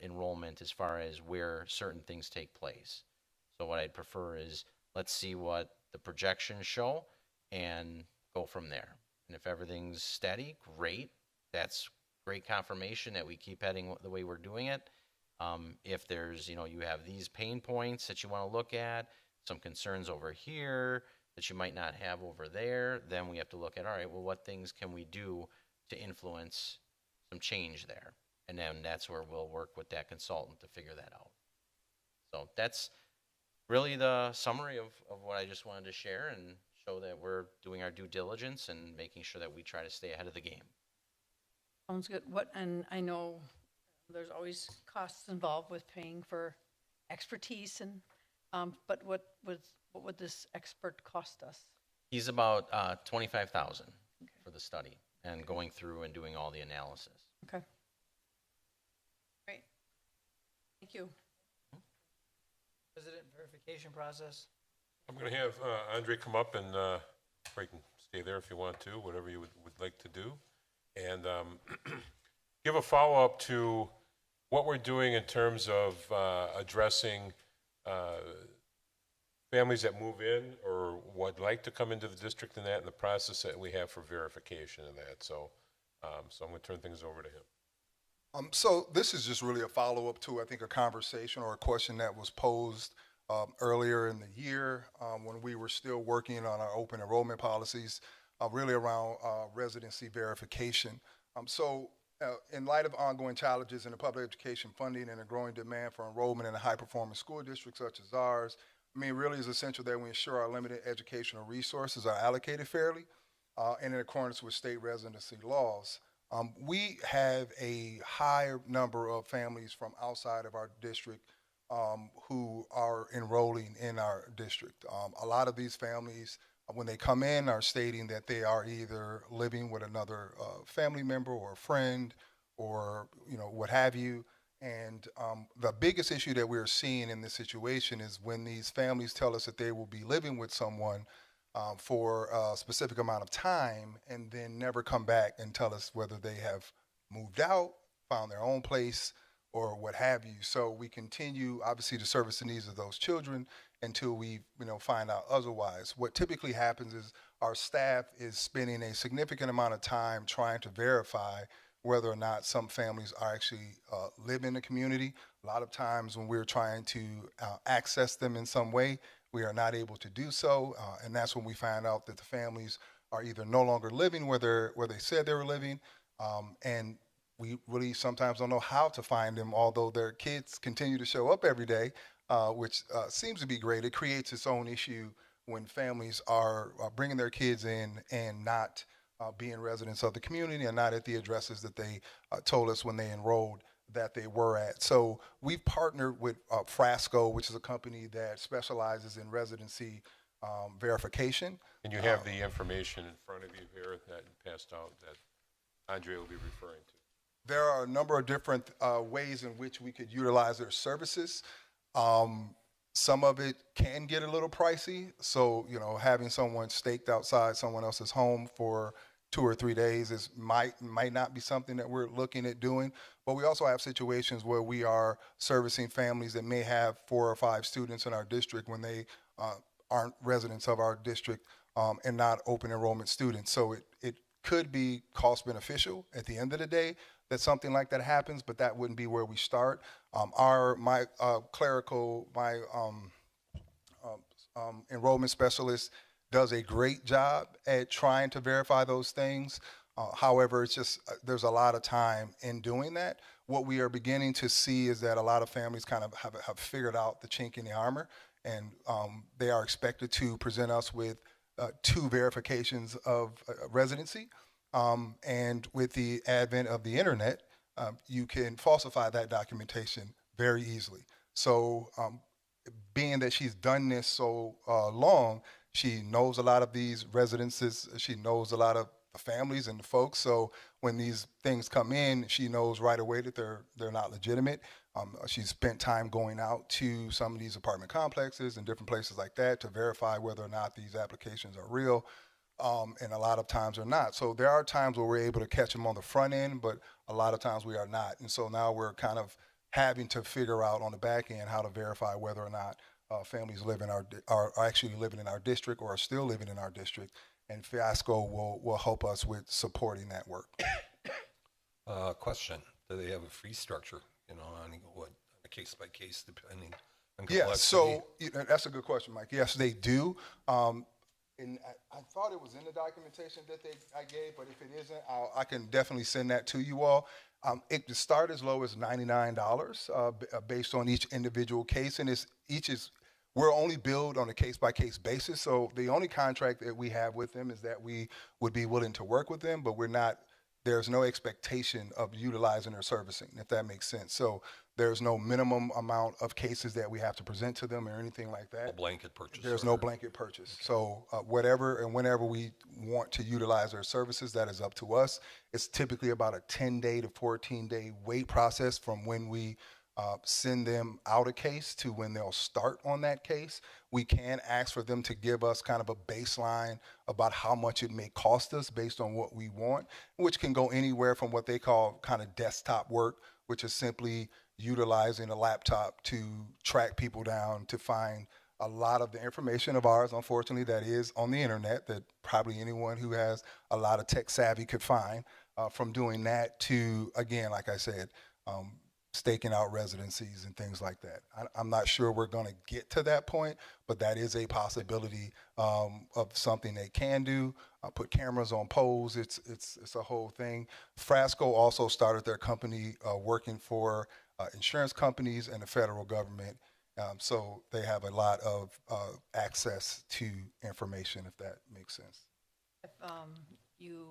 enrollment as far as where certain things take place. So what I'd prefer is let's see what the projections show and go from there. And if everything's steady, great. That's great confirmation that we keep heading the way we're doing it. If there's, you have these pain points that you want to look at, some concerns over here that you might not have over there, then we have to look at, all right, well, what things can we do to influence some change there? And then that's where we'll work with that consultant to figure that out. So that's really the summary of what I just wanted to share and show that we're doing our due diligence and making sure that we try to stay ahead of the game. Sounds good. And I know there's always costs involved with paying for expertise, but what would this expert cost us? He's about 25,000 for the study and going through and doing all the analysis. Okay. Great. Thank you. Resident verification process. I'm going to have Andre come up and or you can stay there if you want to, whatever you would like to do, and give a follow-up to what we're doing in terms of addressing families that move in or would like to come into the district and that, and the process that we have for verification of that. So, so I'm going to turn things over to him. So this is just really a follow-up to, I think, a conversation or a question that was posed earlier in the year when we were still working on our open enrollment policies, really around residency verification. In light of ongoing challenges in the public education funding and a growing demand for enrollment in a high-performing school district such as ours, really it's essential that we ensure our limited educational resources are allocated fairly and in accordance with state residency laws. We have a higher number of families from outside of our district who are enrolling in our district. A lot of these families, when they come in, are stating that they are either living with another family member or a friend or what have you. And the biggest issue that we're seeing in this situation is when these families tell us that they will be living with someone for a specific amount of time and then never come back and tell us whether they have moved out, found their own place, or what have you. So we continue, obviously, to service the needs of those children until we find out otherwise. What typically happens is our staff is spending a significant amount of time trying to verify whether or not some families are actually live in the community. A lot of times when we're trying to access them in some way, we are not able to do so, and that's when we find out that the families are either no longer living where they said they were living, and we really sometimes don't know how to find them, although their kids continue to show up every day, which seems to be great. It creates its own issue when families are bringing their kids in and not being residents of the community and not at the addresses that they told us when they enrolled that they were at. So we've partnered with Frasco, which is a company that specializes in residency verification. And you have the information in front of you here that passed out that Andre will be referring to. There are a number of different ways in which we could utilize their services. Some of it can get a little pricey. So, having someone staked outside someone else's home for 2 or 3 days might not be something that we're looking at doing. But we also have situations where we are servicing families that may have 4 or 5 students in our district when they aren't residents of our district and not open enrollment students. So it could be cost beneficial at the end of the day that something like that happens, but that wouldn't be where we start. My enrollment specialist does a great job at trying to verify those things. However, it's just there's a lot of time in doing that. What we are beginning to see is that a lot of families kind of have figured out the chink in the armor, and they are expected to present us with 2 verifications of residency. And with the advent of the internet, you can falsify that documentation very easily. So being that she's done this so long, she knows a lot of these residences. She knows a lot of the families and the folks. So when these things come in, she knows right away that they're not legitimate. She's spent time going out to some of these apartment complexes and different places like that to verify whether or not these applications are real. And a lot of times they're not. So there are times where we're able to catch them on the front end, but a lot of times we are not. And so now we're kind of having to figure out on the back end how to verify whether or not families live in are actually living in our district or are still living in our district. And Fiasco will help us with supporting that work. Question: do they have a fee structure? You know, on what a case by case depending on Yeah, complexity? so that's a good question, Mike. Yes, they do. And I thought it was in the documentation that I gave, but if it isn't, I can definitely send that to you all. It can start as low as $99 based on each individual case, and we're only billed on a case-by-case basis. So the only contract that we have with them is that we would be willing to work with them, but there's no expectation of utilizing their servicing, if that makes sense. So there's no minimum amount of cases that we have to present to them or anything like that. A blanket purchase. There's no blanket purchase. So whatever and whenever we want to utilize their services, that is up to us. It's typically about a 10-day to 14-day wait process from when we send them out a case to when they'll start on that case. We can ask for them to give us kind of a baseline about how much it may cost us based on what we want, which can go anywhere from what they call kind of desktop work, which is simply utilizing a laptop to track people down to find a lot of the information of ours, unfortunately, that is on the internet that probably anyone who has a lot of tech savvy could find, from doing that to, again, like I said, staking out residencies and things like that. I'm not sure we're going to get to that point, but that is a possibility of something they can do. Put cameras on poles. It's a whole thing. Frasco also started their company working for insurance companies and the federal government. So they have a lot of access to information, if that makes sense. If you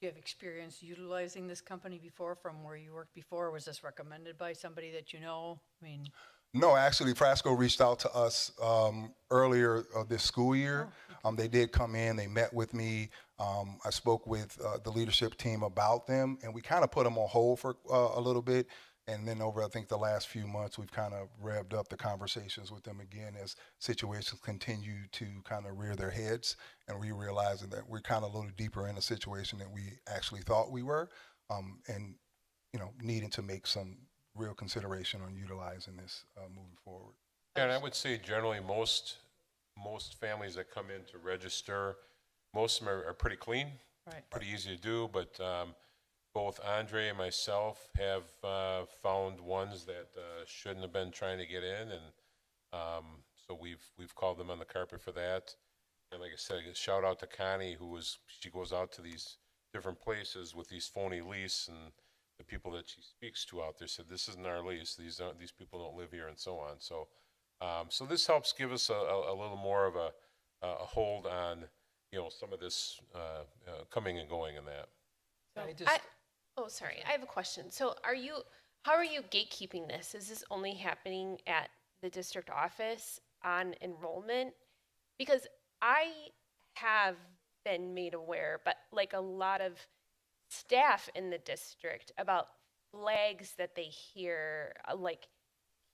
have experience utilizing this company before from where you worked before? Was this recommended by somebody that you know? I mean, no, actually, Frasco reached out to us earlier this school year. They did come in. They met with me. I spoke with the leadership team about them, and we kind of put them on hold for a little bit. And then over, I think, the last few months, we've kind of revved up the conversations with them again as situations continue to kind of rear their heads, and we realizing that we're kind of a little deeper in a situation than we actually thought we were, and, needing to make some real consideration on utilizing this moving forward. And I would say generally most families that come in to register, most of them are pretty clean, right. pretty easy to do, but both Andre and myself have found ones that shouldn't have been trying to get in, and so we've called them on the carpet for that. And like I said, shout out to Connie, she goes out to these different places with these phony lease, and the people that she speaks to out there said, "This isn't our lease. These people don't live here," and so on. So, so this helps give us a little more of a hold on some of this coming and going in that. Oh, sorry. I have a question. So how are you gatekeeping this? Is this only happening at the district office on enrollment? Because I have been made aware, but like a lot of staff in the district, about flags that they hear, like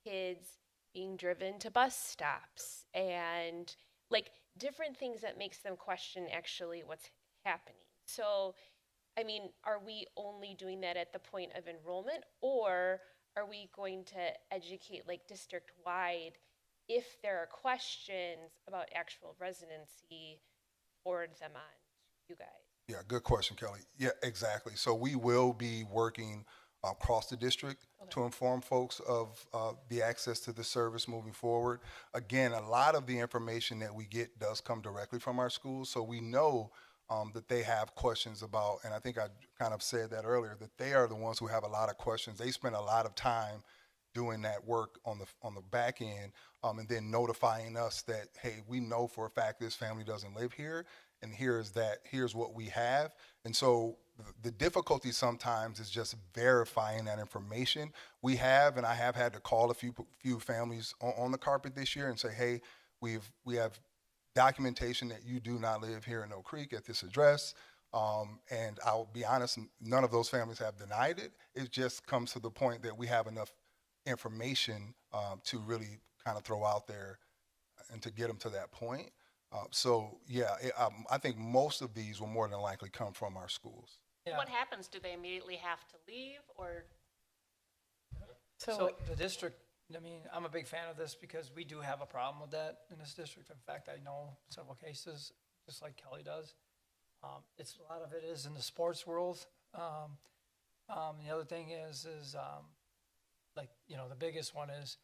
kids being driven to bus stops and like different things that makes them question actually what's happening. So I mean, are we only doing that at the point of enrollment, or are we going to educate like district-wide if there are questions about actual residency, forward them on to you guys? Yeah, good question, Kelly. Yeah, exactly. So we will be working across the district to inform folks of the access to the service moving forward. Again, a lot of the information that we get does come directly from our schools, so we know that they have questions about, and I think I kind of said that earlier, that they are the ones who have a lot of questions. They spend a lot of time doing that work on the back end, and then notifying us that, hey, we know for a fact this family doesn't live here, and here's what we have. And so the difficulty sometimes is just verifying that information. I have had to call a few families on the carpet this year and say, hey, we have documentation that you do not live here in Oak Creek at this address. And I'll be honest, none of those families have denied it. It just comes to the point that we have enough information to really kind of throw out there and to get them to that point. I think most of these will more than likely come from our schools. Yeah. What happens? Do they immediately have to leave, or? So the district, I mean, I'm a big fan of this because we do have a problem with that in this district. In fact, I know several cases, just like Kelly does. It's, a lot of it is in the sports world. The other thing is like, you know, the biggest one is,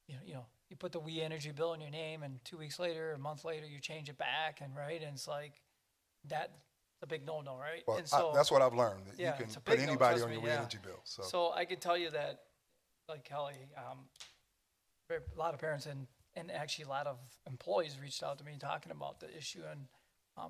you put the We Energy bill in your name and 2 weeks later, a month later, you change it back and and it's like, that's a big no-no, right? Well, And so, that's what I've learned, that yeah, you it's can a put big no, anybody trust on me, your yeah. energy bill, so. So I can tell you that, like Kelly, a lot of parents and actually a lot of employees reached out to me talking about the issue, and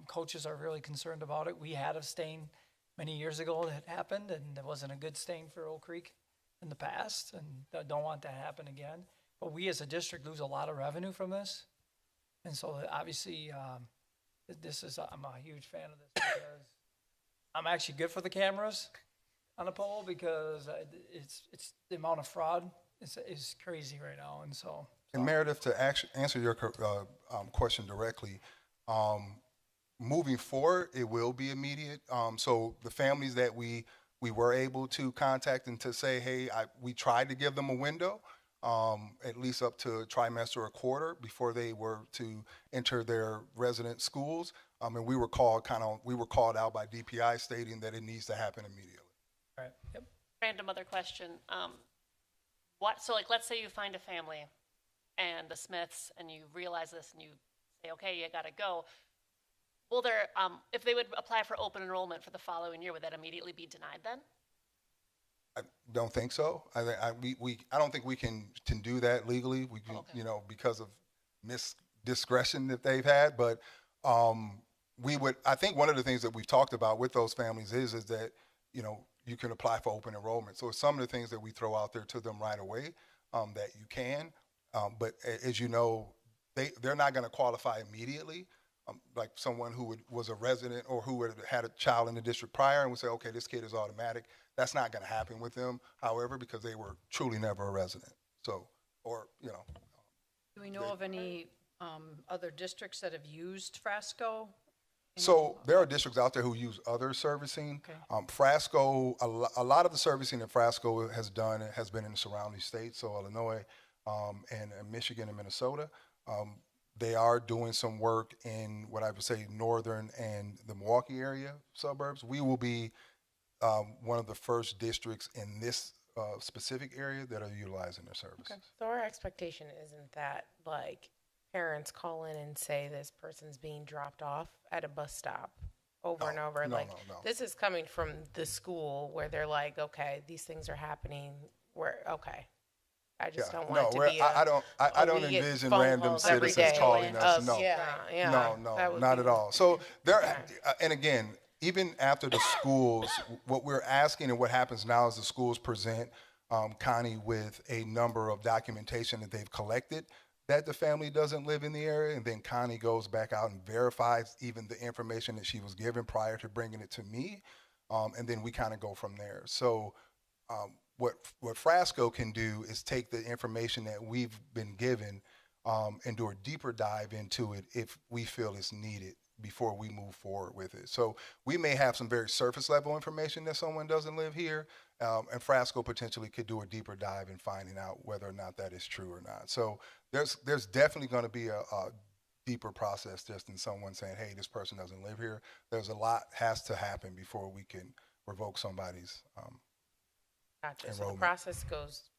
coaches are really concerned about it. We had a stain many years ago that happened, and it wasn't a good stain for Oak Creek in the past, and I don't want that to happen again. But we as a district lose a lot of revenue from this, and so obviously I'm a huge fan of this because I'm actually good for the cameras on the pole because it's the amount of fraud is crazy right now, and so. And Meredith, to answer your question directly, moving forward, it will be immediate. So the families that we were able to contact and to say, hey, we tried to give them a window, at least up to a trimester or a quarter before they were to enter their resident schools. And we were called out by DPI stating that it needs to happen immediately. All right. Yep. Random other question. So like, let's say you find a family and the Smiths and you realize this and you say, okay, you gotta go. Will there, if they would apply for open enrollment for the following year, would that immediately be denied then? I don't think so. I don't think we can do that legally. We can, Okay. because of discretion that they've had. But I think one of the things that we've talked about with those families is that, you can apply for open enrollment. So some of the things that we throw out there to them right away, that you can. But as you know, they're not going to qualify immediately. Like someone who was a resident or who had a child in the district prior and would say, okay, this kid is automatic. That's not going to happen with them, however, because they were truly never a resident. So, Do we know of any other districts that have used Frasco? So there are districts out there who use other servicing. Okay. Frasco, a lot of the servicing that Frasco has done has been in the surrounding states, so Illinois and Michigan and Minnesota. They are doing some work in what I would say northern and the Milwaukee area suburbs. We will be one of the first districts in this specific area that are utilizing their services. So our expectation isn't that like parents call in and say this person's being dropped off at a bus stop over and over. No. This is coming from the school where they're like, okay, these things are happening. I just don't want it to be. I don't we get envision phone random calls every citizens day calling us. of- No, that would not be- at all. So and again, even after the schools, what we're asking and what happens now is the schools present Connie with a number of documentation that they've collected that the family doesn't live in the area, and then Connie goes back out and verifies even the information that she was given prior to bringing it to me, and then we kind of go from there. So what Frasco can do is take the information that we've been given and do a deeper dive into it if we feel it's needed before we move forward with it. So we may have some very surface level information that someone doesn't live here, and Frasco potentially could do a deeper dive in finding out whether or not that is true or not. So there's definitely going to be a deeper process just in someone saying, hey, this person doesn't live here. There's a lot has to happen before we can revoke somebody's Gotcha. So the enrollment. process goes